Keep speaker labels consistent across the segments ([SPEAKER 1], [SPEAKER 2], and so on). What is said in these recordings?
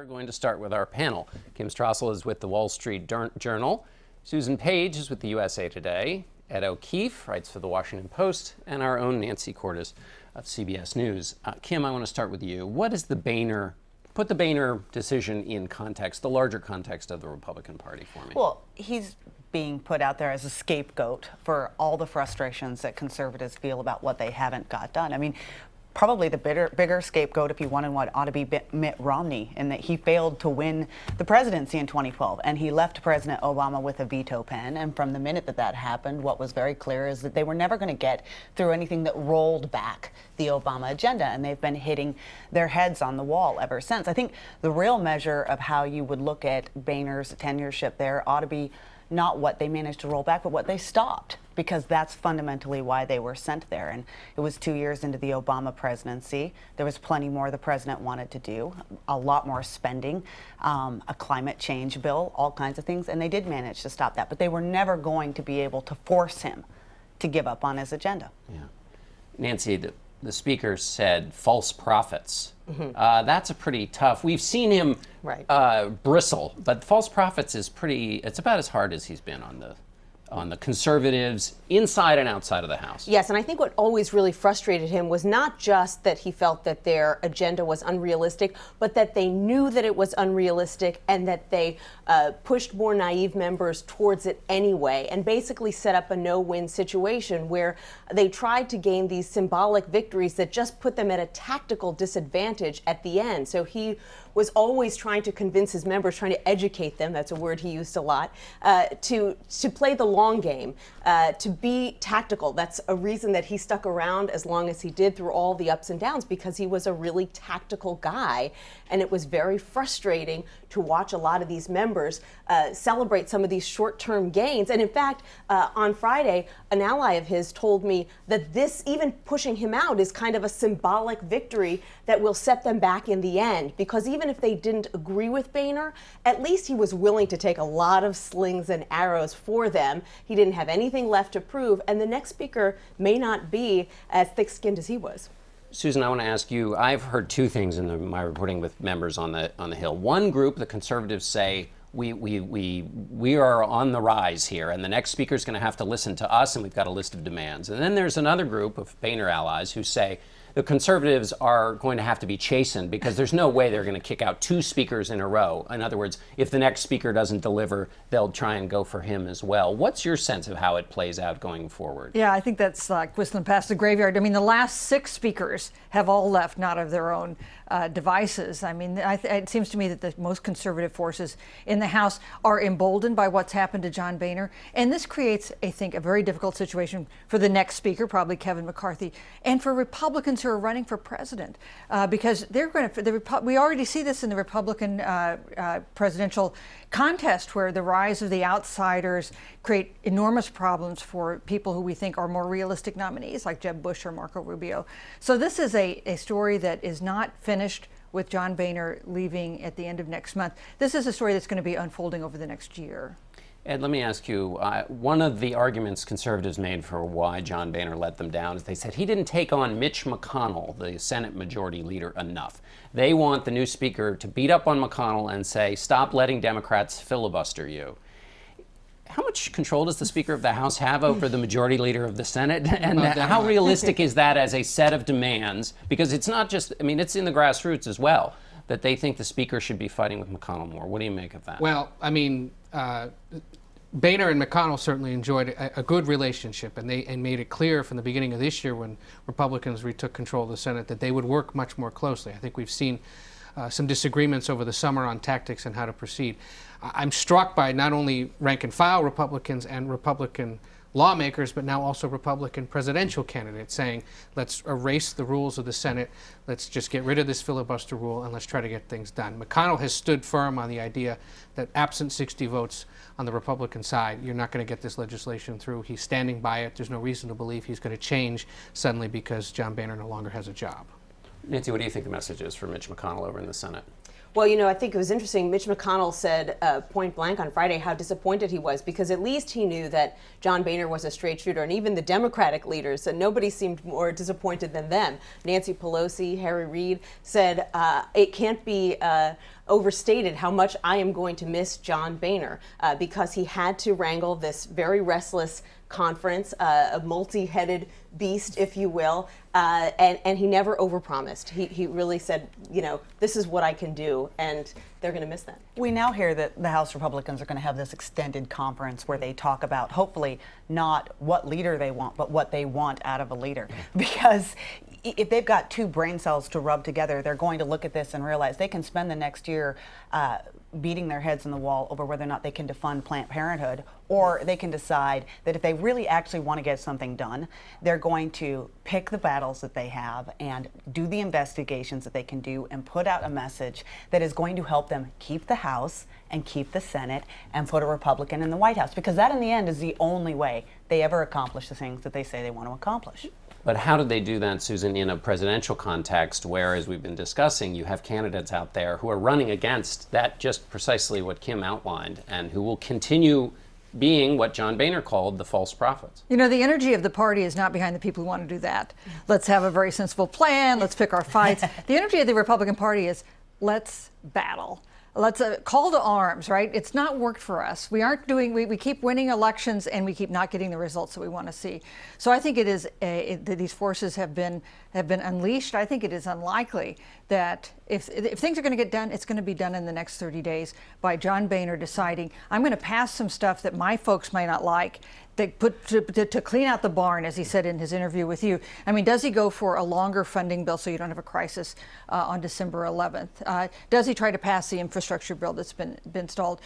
[SPEAKER 1] We're going to start with our panel. Kim Strassel is with the Wall Street Journal. Susan Page is with the USA Today. Ed O'Keefe writes for the Washington Post, and our own Nancy Cordes of CBS News. Kim, I want to start with you. What is the Boehner, put the Boehner decision in context, the larger context of the Republican Party for me?
[SPEAKER 2] Well, he's being put out there as a scapegoat for all the frustrations that conservatives feel about what they haven't got done. I mean, probably the bigger scapegoat, if you wanted one, ought to be Mitt Romney, in that he failed to win the presidency in 2012, and he left President Obama with a veto pen. And from the minute that happened, what was very clear is that they were never going to get through anything that rolled back the Obama agenda, and they've been hitting their heads on the wall ever since. I think the real measure of how you would look at Boehner's tenureship there ought to be not what they managed to roll back, but what they stopped, because that's fundamentally why they were sent there. And it was 2 years into the Obama presidency. There was plenty more the president wanted to do, a lot more spending, a climate change bill, all kinds of things, and they did manage to stop that. But they were never going to be able to force him to give up on his agenda.
[SPEAKER 1] Yeah. Nancy, the speaker said false prophets. Mm-hmm. That's a pretty tough. We've seen him bristle, but false prophets is pretty. It's about as hard as he's been on the conservatives inside and outside of the House.
[SPEAKER 3] Yes, and I think what always really frustrated him was not just that he felt that their agenda was unrealistic, but that they knew that it was unrealistic and that they pushed more naive members towards it anyway, and basically set up a no-win situation where they tried to gain these symbolic victories that just put them at a tactical disadvantage at the end. So he was always trying to convince his members, trying to educate them, that's a word he used a lot, to play the long game, to be tactical. That's a reason that he stuck around as long as he did through all the ups and downs, because he was a really tactical guy. And it was very frustrating to watch a lot of these members celebrate some of these short-term gains. And in fact, on Friday, an ally of his told me that this, even pushing him out, is kind of a symbolic victory that will set them back in the end. Because even if they didn't agree with Boehner, at least he was willing to take a lot of slings and arrows for them. He didn't have anything left to prove, and the next speaker may not be as thick-skinned as he was.
[SPEAKER 1] Susan, I want to ask you, I've heard two things in my reporting with members on the Hill. One group, the conservatives, say we are on the rise here, and the next speaker is going to have to listen to us, and we've got a list of demands. And then there's another group of Boehner allies who say the conservatives are going to have to be chastened because there's no way they're going to kick out two speakers in a row. In other words, if the next speaker doesn't deliver, they'll try and go for him as well. What's your sense of how it plays out going forward?
[SPEAKER 4] Yeah, I think that's like whistling past the graveyard. I mean, the last six speakers have all left not of their own devices. I mean, it seems to me that the most conservative forces in the House are emboldened by what's happened to John Boehner. And this creates, I think, a very difficult situation for the next speaker, probably Kevin McCarthy, and for Republicans who are running for president, because they're going to. We already see this in the Republican presidential contest, where the rise of the outsiders create enormous problems for people who we think are more realistic nominees, like Jeb Bush or Marco Rubio. So this is a story that is not finished with John Boehner leaving at the end of next month. This is a story that's going to be unfolding over the next year.
[SPEAKER 1] Ed, let me ask you, one of the arguments conservatives made for why John Boehner let them down is they said he didn't take on Mitch McConnell, the Senate Majority Leader, enough. They want the new speaker to beat up on McConnell and say, stop letting Democrats filibuster you. How much control does the Speaker of the House have over the Majority Leader of the Senate? And how realistic is that as a set of demands? Because it's not just, I mean, it's in the grassroots as well, that they think the Speaker should be fighting with McConnell more. What do you make of that?
[SPEAKER 5] Well, I mean, Boehner and McConnell certainly enjoyed a good relationship, and made it clear from the beginning of this year, when Republicans retook control of the Senate, that they would work much more closely. I think we've seen some disagreements over the summer on tactics and how to proceed. I'm struck by not only rank-and-file Republicans and Republican lawmakers, but now also Republican presidential candidates saying, let's erase the rules of the Senate, let's just get rid of this filibuster rule, and let's try to get things done. McConnell has stood firm on the idea that absent 60 votes on the Republican side, you're not going to get this legislation through. He's standing by it. There's no reason to believe he's going to change suddenly because John Boehner no longer has a job.
[SPEAKER 1] Nancy, what do you think the message is for Mitch McConnell over in the Senate?
[SPEAKER 3] Well, you know, I think it was interesting. Mitch McConnell said point blank on Friday how disappointed he was, because at least he knew that John Boehner was a straight shooter, and even the Democratic leaders, and nobody seemed more disappointed than them. Nancy Pelosi, Harry Reid said it can't be overstated how much I am going to miss John Boehner because he had to wrangle this very restless conference, a multi-headed beast, if you will, and he never overpromised. He really said, you know, this is what I can do, and they're going to miss that.
[SPEAKER 2] We now hear that the House Republicans are going to have this extended conference where they talk about, hopefully, not what leader they want, but what they want out of a leader. Because if they've got two brain cells to rub together, they're going to look at this and realize they can spend the next year beating their heads in the wall over whether or not they can defund Planned Parenthood, or they can decide that if they really actually want to get something done, they're going to pick the battles that they have and do the investigations that they can do and put out a message that is going to help them keep the House and keep the Senate and put a Republican in the White House, because that in the end is the only way they ever accomplish the things that they say they want to accomplish.
[SPEAKER 1] But how do they do that, Susan, in a presidential context where, as we've been discussing, you have candidates out there who are running against that, just precisely what Kim outlined, and who will continue being what John Boehner called the false prophets?
[SPEAKER 4] You know, the energy of the party is not behind the people who want to do that. Let's have a very sensible plan. Let's pick our fights. The energy of the Republican Party is let's battle. Let's call to arms, right? It's not worked for us. We aren't doing, we keep winning elections and we keep not getting the results that we want to see. So I think it is, that these forces have been unleashed. I think it is unlikely that if things are going to get done, it's going to be done in the next 30 days by John Boehner deciding, I'm going to pass some stuff that my folks may not like, to clean out the barn, as he said in his interview with you. I mean, does he go for a longer funding bill so you don't have a crisis on December 11th? Does he try to pass the infrastructure bill that's been stalled?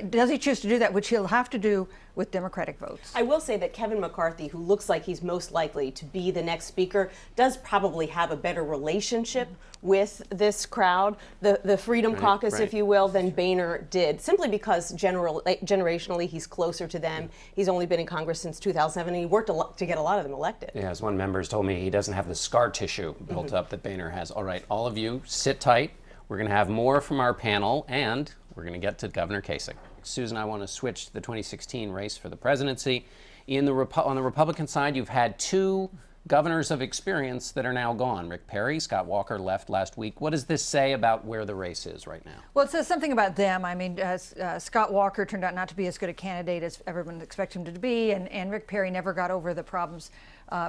[SPEAKER 4] Does he choose to do that, which he'll have to do with Democratic votes?
[SPEAKER 3] I will say that Kevin McCarthy, who looks like he's most likely to be the next speaker, does probably have a better relationship with this crowd, the Freedom Caucus, if you will, than Boehner did, simply because generationally he's closer to them. He's only been in Congress since 2007, and he worked to get a lot of them elected.
[SPEAKER 1] Yeah, as one member has told me, he doesn't have the scar tissue built up that Boehner has. All right, all of you, sit tight. We're going to have more from our panel, and we're going to get to Governor Kasich. Susan, I want to switch to the 2016 race for the presidency. On the Republican side, you've had two governors of experience that are now gone. Rick Perry, Scott Walker left last week. What does this say about where the race is right now?
[SPEAKER 4] Well, it says something about them. I mean, Scott Walker turned out not to be as good a candidate as everyone expected him to be, and Rick Perry never got over the problems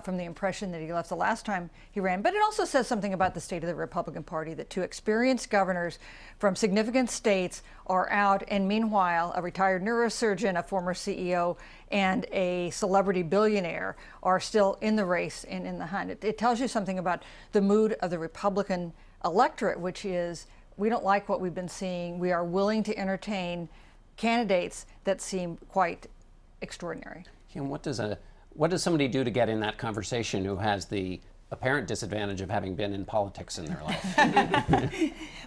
[SPEAKER 4] from the impression that he left the last time he ran. But it also says something about the state of the Republican Party, that two experienced governors from significant states are out, and meanwhile, a retired neurosurgeon, a former CEO, and a celebrity billionaire are still in the race and in the hunt. It tells you something about the mood of the Republican electorate, which is, we don't like what we've been seeing. We are willing to entertain candidates that seem quite extraordinary.
[SPEAKER 1] Kim, what does somebody do to get in that conversation who has the apparent disadvantage of having been in politics in their life?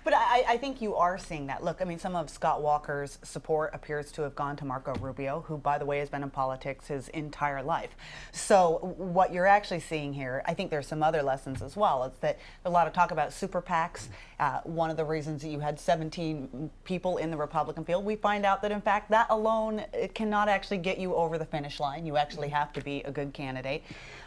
[SPEAKER 2] But I think you are seeing that. Look, I mean, some of Scott Walker's support appears to have gone to Marco Rubio, who, by the way, has been in politics his entire life. So what you're actually seeing here, I think there's some other lessons as well. It's that a lot of talk about super PACs. One of the reasons that you had 17 people in the Republican field, we find out that, in fact, that alone cannot actually get you over the finish line. You actually have to be a good candidate.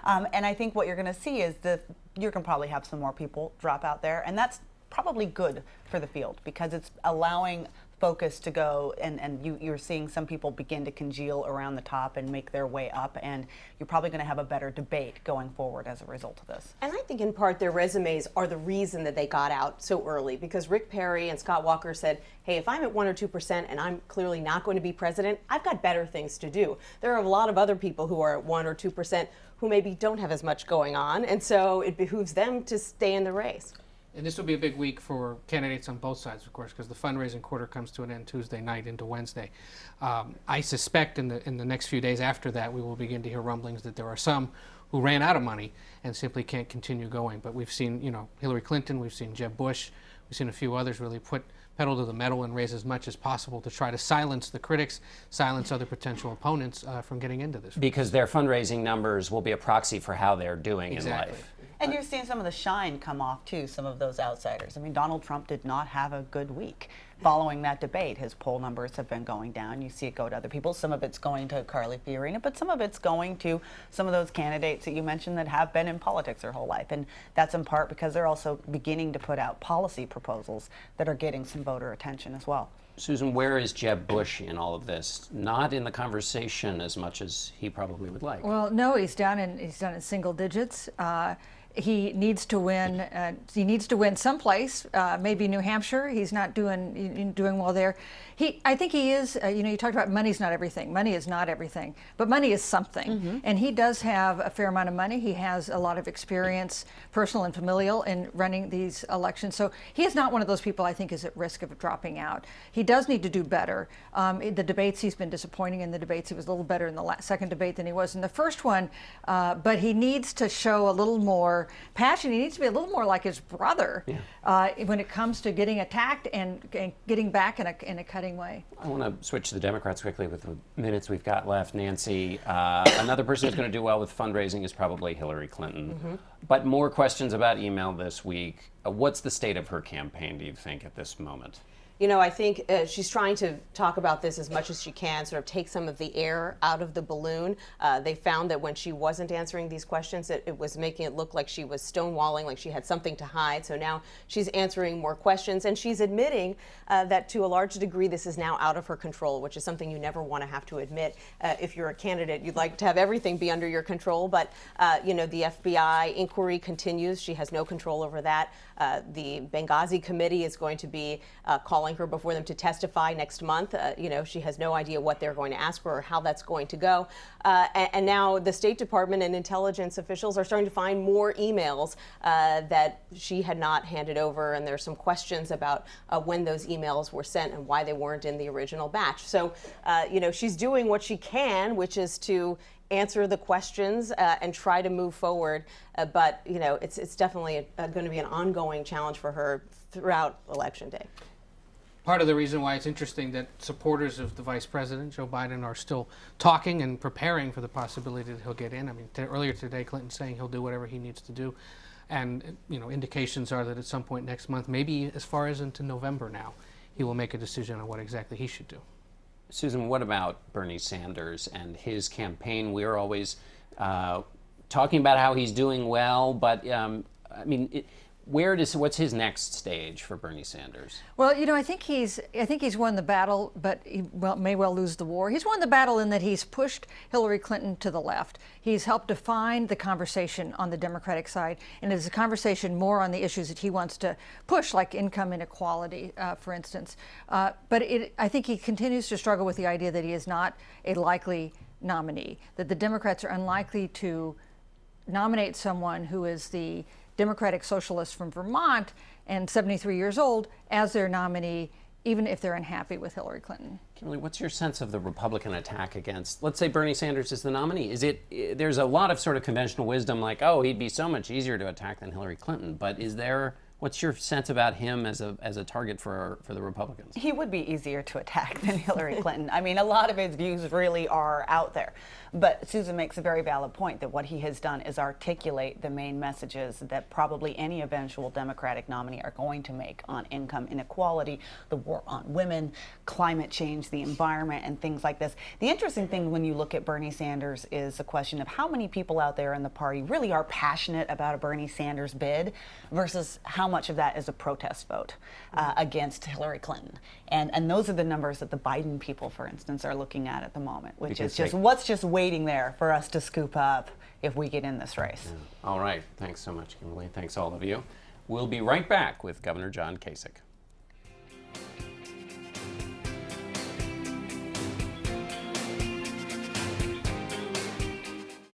[SPEAKER 2] And I think what you're going to see is that you're going to probably have some more people drop out there, and that's probably good for the field because it's allowing focus to go, and you're seeing some people begin to congeal around the top and make their way up, and you're probably going to have a better debate going forward as a result of this.
[SPEAKER 3] And I think in part their resumes are the reason that they got out so early, because Rick Perry and Scott Walker said, hey, if I'm at 1 or 2% and I'm clearly not going to be president, I've got better things to do. There are a lot of other people who are at 1 or 2% who maybe don't have as much going on, and so it behooves them to stay in the race.
[SPEAKER 5] And this will be a big week for candidates on both sides, of course, because the fundraising quarter comes to an end Tuesday night into Wednesday. I suspect in the next few days after that, we will begin to hear rumblings that there are some who ran out of money and simply can't continue going. But we've seen, Hillary Clinton, we've seen Jeb Bush, we've seen a few others really put pedal to the metal and raise as much as possible to try to silence the critics, silence other potential opponents from getting into this.
[SPEAKER 1] Because their fundraising numbers will be a proxy for how they're doing in life.
[SPEAKER 2] And you're seeing some of the shine come off, too, some of those outsiders. I mean, Donald Trump did not have a good week. following that debate, his poll numbers have been going down. You see it go to other people. Some of it's going to Carly Fiorina, but some of it's going to some of those candidates that you mentioned that have been in politics their whole life. And that's in part because they're also beginning to put out policy proposals that are getting some voter attention as well.
[SPEAKER 1] Susan, where is Jeb Bush in all of this? Not in the conversation as much as he probably would like.
[SPEAKER 4] Well, no, he's down in single digits. He needs to win. He needs to win someplace. Maybe New Hampshire. He's not doing well there. I think he is. You talked about money's not everything. Money is not everything, but money is something. And he does have a fair amount of money. He has a lot of experience, personal and familial, in running these elections. So he is not one of those people I think is at risk of dropping out. He does need to do better. The debates, he's been disappointing in the debates. He was a little better in the second debate than he was in the first one, but he needs to show a little more passion. He needs to be a little more like his brother when it comes to getting attacked and getting back in a cutting way.
[SPEAKER 1] I want to switch to the Democrats quickly with the minutes we've got left. Nancy, another person who's going to do well with fundraising is probably Hillary Clinton. But more questions about email this week. What's the state of her campaign, do you think, at this moment?
[SPEAKER 3] I think she's trying to talk about this as much as she can, sort of take some of the air out of the balloon. They found that when she wasn't answering these questions, it was making it look like she was stonewalling, like she had something to hide. So now she's answering more questions, and she's admitting that to a large degree this is now out of her control, which is something you never want to have to admit. If you're a candidate, you'd like to have everything be under your control, but the FBI inquiry continues. She has no control over that. The Benghazi committee is going to be calling her before them to testify next month. She has no idea what they're going to ask her or how that's going to go. And now the State Department and intelligence officials are starting to find more emails that she had not handed over, and there's some questions about when those emails were sent and why they weren't in the original batch. So, she's doing what she can, which is to answer the questions and try to move forward. But it's definitely going to be an ongoing challenge for her throughout Election Day.
[SPEAKER 5] Part of the reason why it's interesting that supporters of the Vice President, Joe Biden, are still talking and preparing for the possibility that he'll get in. I mean, earlier today, Clinton saying he'll do whatever he needs to do. And, indications are that at some point next month, maybe as far as into November now, he will make a decision on what exactly he should do.
[SPEAKER 1] Susan, what about Bernie Sanders and his campaign? We're always talking about how he's doing well, but what's his next stage for Bernie Sanders?
[SPEAKER 4] Well, I think he's won the battle, but he may well lose the war. He's won the battle in that he's pushed Hillary Clinton to the left. He's helped define the conversation on the Democratic side, and it's a conversation more on the issues that he wants to push, like income inequality, for instance. But I think he continues to struggle with the idea that he is not a likely nominee, that the Democrats are unlikely to nominate someone who is the Democratic socialist from Vermont and 73 years old as their nominee, even if they're unhappy with Hillary Clinton.
[SPEAKER 1] Kimberley, what's your sense of the Republican attack against, let's say Bernie Sanders is the nominee? There's a lot of sort of conventional wisdom like, oh, he'd be so much easier to attack than Hillary Clinton, but what's your sense about him as a target for the Republicans?
[SPEAKER 2] He would be easier to attack than Hillary Clinton. I mean, a lot of his views really are out there. But Susan makes a very valid point that what he has done is articulate the main messages that probably any eventual Democratic nominee are going to make on income inequality, the war on women, climate change, the environment, and things like this. The interesting thing when you look at Bernie Sanders is the question of how many people out there in the party really are passionate about a Bernie Sanders bid versus how much of that is a protest vote against Hillary Clinton. And those are the numbers that the Biden people, for instance, are looking at the moment, which
[SPEAKER 1] Because
[SPEAKER 2] is just what's just waiting there for us to scoop up if we get in this race.
[SPEAKER 1] Yeah. All right. Thanks so much, Kimberley. Thanks all of you. We'll be right back with Governor John Kasich.